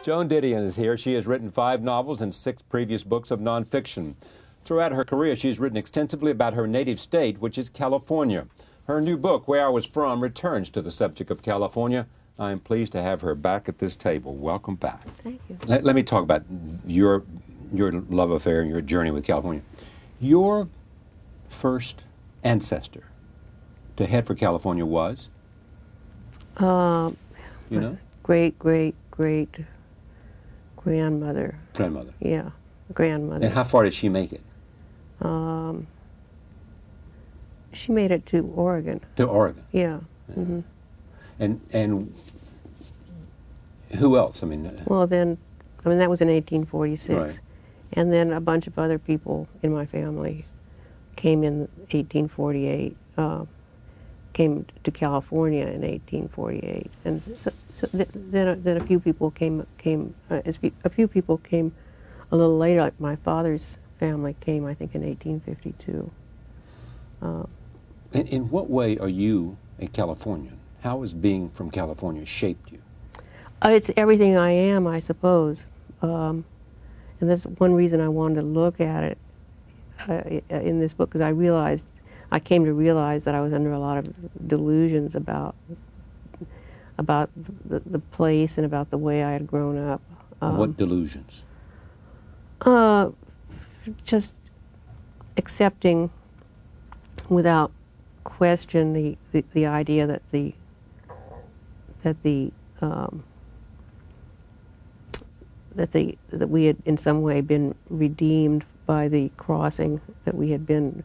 Joan Didion is here. She has written 5 novels and 6 previous books of nonfiction. Throughout her career, she's written extensively about her native state, which is California. Her new book, Where I Was From, returns to the subject of California. I am pleased to have her back at this table. Welcome back. Thank you. Let me talk about your love affair and your journey with California. Your first ancestor to head for California was? You know? Great-great-great-grandmother. Grandmother. Yeah, grandmother. And how far did she make it? She made it to Oregon. To Oregon? Yeah. Mm-hmm. And who else? Well, then, that was in 1846. Right. And then a bunch of other people in my family came in 1848, came to California in 1848. And then a few people came a few people came a little later. Like my father's family came, I think, in 1852. In what way are you a Californian? How has being from California shaped you? It's everything I am, I suppose. And that's one reason I wanted to look at it in this book, because I came to realize that I was under a lot of delusions about the place and about the way I had grown up. What delusions? Just accepting without question the idea that that we had in some way been redeemed by the crossing, that we had been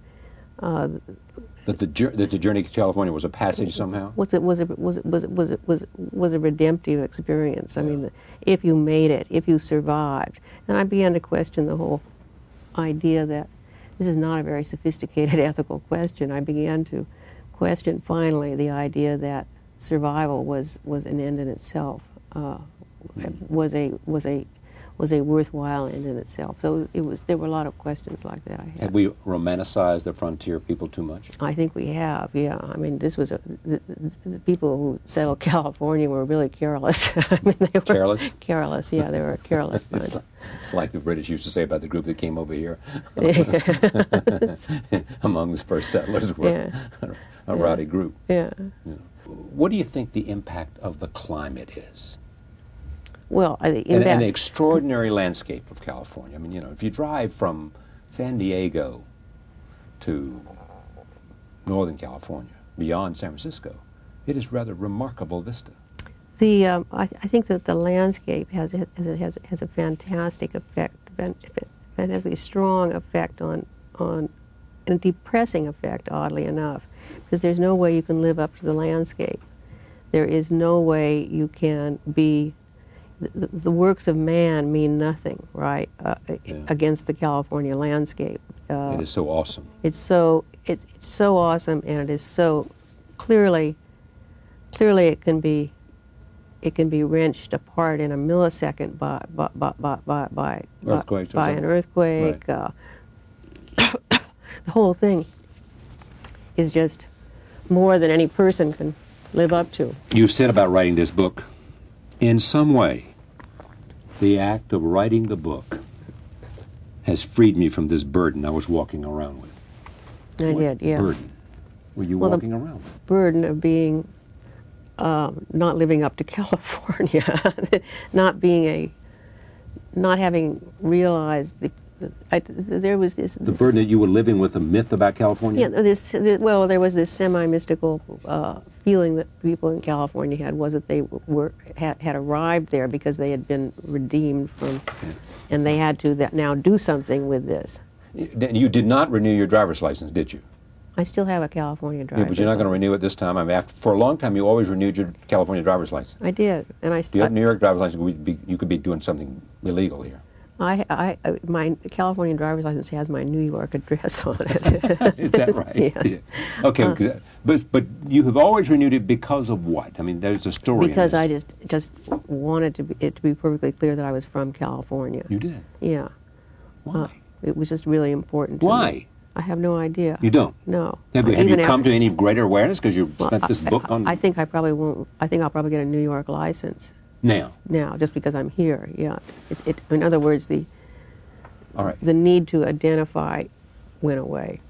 that the journey to California was a passage somehow? Was a redemptive experience. I mean, if you made it, if you survived. And I began to question the whole idea that this is not a very sophisticated ethical question. I began to question finally the idea that survival was an end in itself, was a worthwhile end in itself. So there were a lot of questions like that I had. Have we romanticized the frontier people too much? I think we have, yeah. This was the people who settled California were really careless. They were careless? Careless, yeah, they were a careless bunch. It's like the British used to say about the group that came over here. Among the first settlers were a rowdy group. Yeah. What do you think the impact of the climate is? Well, and the extraordinary landscape of California. If you drive from San Diego to Northern California, beyond San Francisco, it is rather remarkable vista. I think that the landscape has a fantastic effect, and has a strong effect on and a depressing effect, oddly enough, because there's no way you can live up to the landscape. There is no way you can be. The works of man mean nothing, right, against the California landscape. It is so awesome. It's so awesome, and it is so clearly it can be wrenched apart in a millisecond by an earthquake. Right. The whole thing is just more than any person can live up to. You've said about writing this book, in some way, the act of writing the book has freed me from this burden I was walking around with. I did, yeah. Burden were you walking around with? Burden of being, not living up to California, not having realized there was this. The burden that you were living with a myth about California? Yeah, there was this semi-mystical feeling that people in California had, was that they had arrived there because they had been redeemed from, and they had to now do something with this. You did not renew your driver's license, did you? I still have a California driver's license. But you're not going to renew it this time? For a long time, you always renewed your California driver's license. I did, and I still. You have a New York driver's license, you could be doing something illegal here. My California driver's license has my New York address on it. Is that right? Yes. Yeah. Okay, but you have always renewed it because of what? There's a story. Because in I this. just wanted it to be perfectly clear that I was from California. You did? Yeah. Why? It was just really important to Why? me. I have no idea. You don't? No. Have you come to any greater awareness because you spent this book on? I think I probably won't. I think I'll probably get a New York license. Now? Now, just because I'm here, yeah. In other words, All right. the need to identify went away.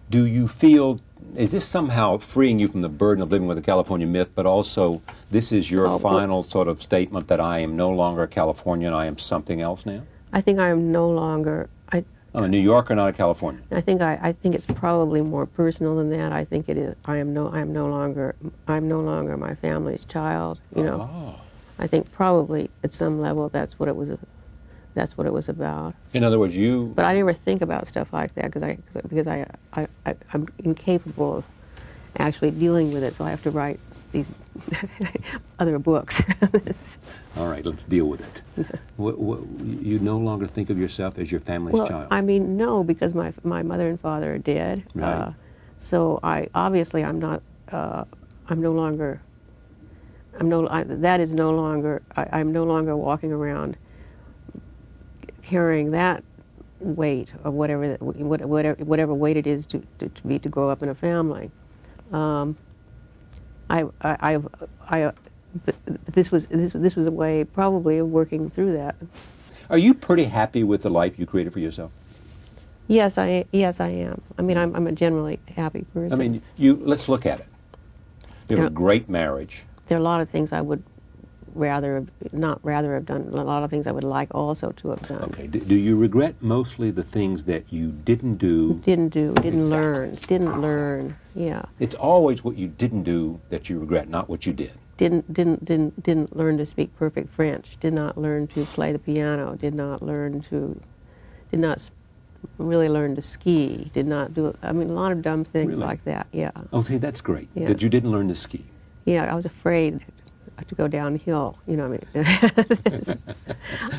Do you feel, is this somehow freeing you from the burden of living with a California myth, but also this is your final sort of statement that I am no longer a Californian, I am something else now? I think I am no longer. I'm a New Yorker, not a Californian. I think it's probably more personal than that. I think it is. I am no longer my family's child. You know. Oh. I think probably at some level that's what it was. That's what it was about. In other words, you. But I never think about stuff like that because I'm incapable of actually dealing with it. So I have to write these other books. All right, let's deal with it. You no longer think of yourself as your family's child? I mean, no, because my mother and father are dead. Right. So I'm not. I'm no longer. I'm no longer walking around carrying that weight of whatever weight it is to grow up in a family. This was a way probably of working through that. Are you pretty happy with the life you created for yourself? Yes, I am. I mean, I'm a generally happy person. I mean, let's look at it. You have a great marriage. There are a lot of things I would not rather have done. A lot of things I would like also to have done. Okay. Do you regret mostly the things that you didn't do? Didn't learn. Yeah. It's always what you didn't do that you regret, not what you did. Didn't learn to speak perfect French. Did not learn to play the piano. Did not really learn to ski. Did not do. I mean, a lot of dumb things Really? like that. Yeah. Oh, see, that's great. Yeah. That you didn't learn to ski. Yeah, I was afraid to go downhill. You know what I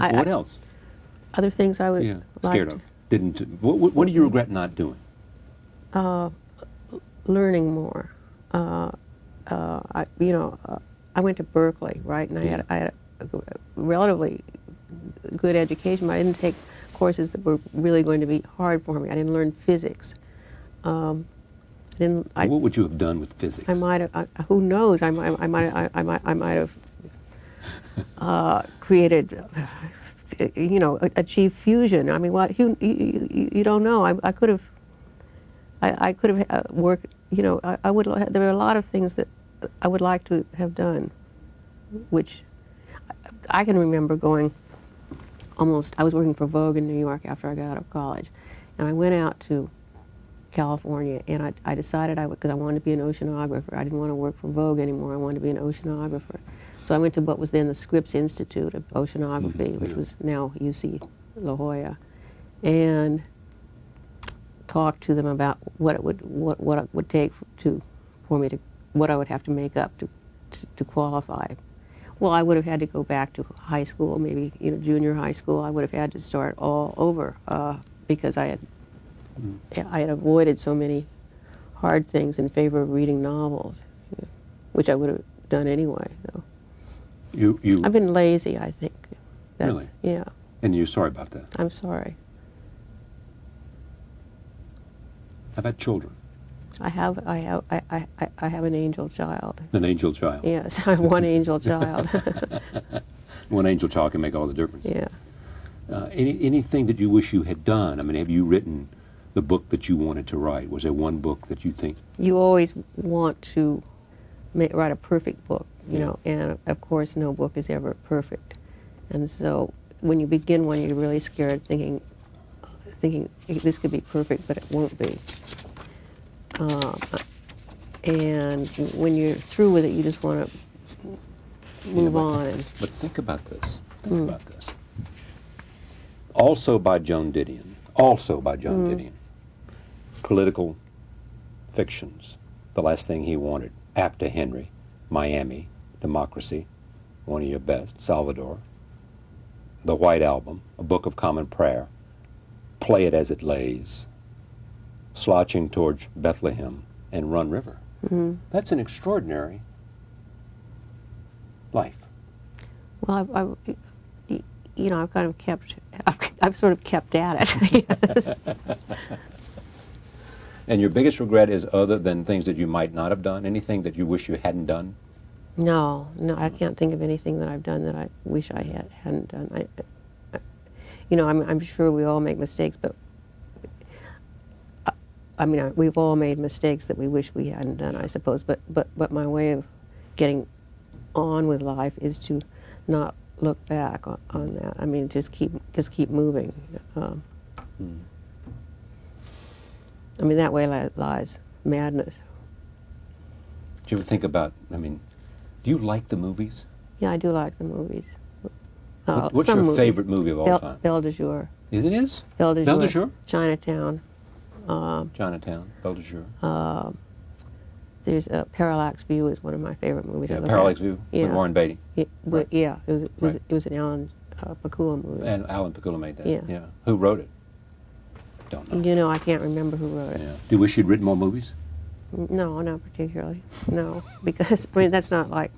mean? What else? Other things I would Scared of. Didn't. What do you regret not doing? Learning more. I went to Berkeley, right, and I had a relatively good education, but I didn't take courses that were really going to be hard for me. I didn't learn physics. What would you have done with physics? I might have. Who knows? I might have created. Achieved fusion. I mean, what you don't know. I could have. I could have worked. I would. There are a lot of things that I would like to have done, which I can remember going. I was working for Vogue in New York after I got out of college, and I went out to California, and I decided because I wanted to be an oceanographer. I didn't want to work for Vogue anymore. I wanted to be an oceanographer. So I went to what was then the Scripps Institute of Oceanography, which was now UC La Jolla, and talked to them about what it would take for me to what I would have to make up to qualify. Well, I would have had to go back to high school, maybe junior high school. I would have had to start all over because I had avoided so many hard things in favor of reading novels, which I would have done anyway. So. I've been lazy, I think. Really? Yeah. And you're sorry about that? I'm sorry. How about children? I have an angel child. An angel child? Yes, I have one angel child. One angel child can make all the difference. Yeah. Anything that you wish you had done? I mean, have you written the book that you wanted to write? Was there one book that you think? You always want to write a perfect book, you know, and of course no book is ever perfect. And so when you begin one, you're really scared, thinking this could be perfect, but it won't be. And when you're through with it, you just want to move on. But think about this. Think about this. Also by Joan Didion. Didion. Political fictions. The Last Thing He Wanted. After Henry. Miami. Democracy. One of your best. Salvador. The White Album. A Book of Common Prayer. Play It As It Lays. Slouching Towards Bethlehem. And Run River. Mm-hmm. That's an extraordinary life. Well, I've kind of I've sort of kept at it. And your biggest regret is other than things that you might not have done? Anything that you wish you hadn't done? No, I can't think of anything that I've done that I wish I hadn't done. You know, I'm sure we all make mistakes, but I mean, we've all made mistakes that we wish we hadn't done, I suppose. But my way of getting on with life is to not look back on that. I mean, just keep moving. I mean, that way lies madness. Do you ever think about, I mean, do you like the movies? Yeah, I do like the movies. What's your favorite movie of all time? Belle de Jour. It is? Belle de Jour. Belle de Jour? Chinatown. Chinatown, Belle de Jour. There's Parallax View is one of my favorite movies. Yeah, Parallax View with Warren Beatty. Right. Yeah, it was an Alan Pakula movie. And Alan Pakula made that. Yeah. Who wrote it? Don't know. You know, I can't remember who wrote it. Yeah. Do you wish you'd written more movies? No, not particularly. No, because I mean that's not like.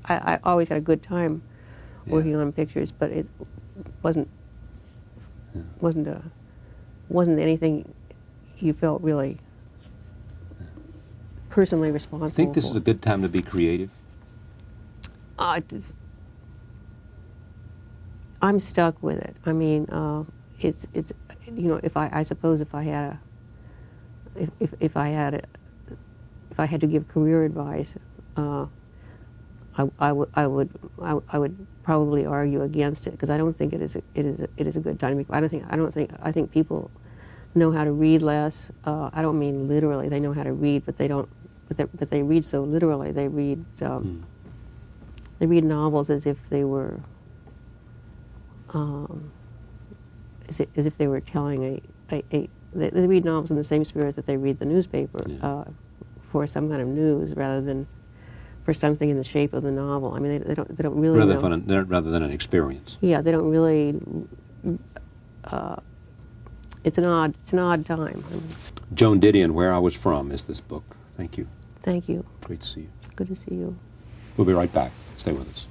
I always had a good time working on pictures, but it wasn't anything you felt really personally responsible I think this is a good time to be creative. I'm stuck with it. I mean, it's you know, I suppose if I had to give career advice, I would probably argue against it because I don't think it is a good time. I think people know how to read less. I don't mean literally; they know how to read, but they don't. But they read so literally. They read novels as if they were as if they were telling they read novels in the same spirit that they read the newspaper for some kind of news rather than for something in the shape of the novel. I mean, they don't really rather than an experience. Yeah, they don't really. It's an odd time. Joan Didion, Where I Was From, is this book. Thank you. Thank you. Great to see you. Good to see you. We'll be right back. Stay with us.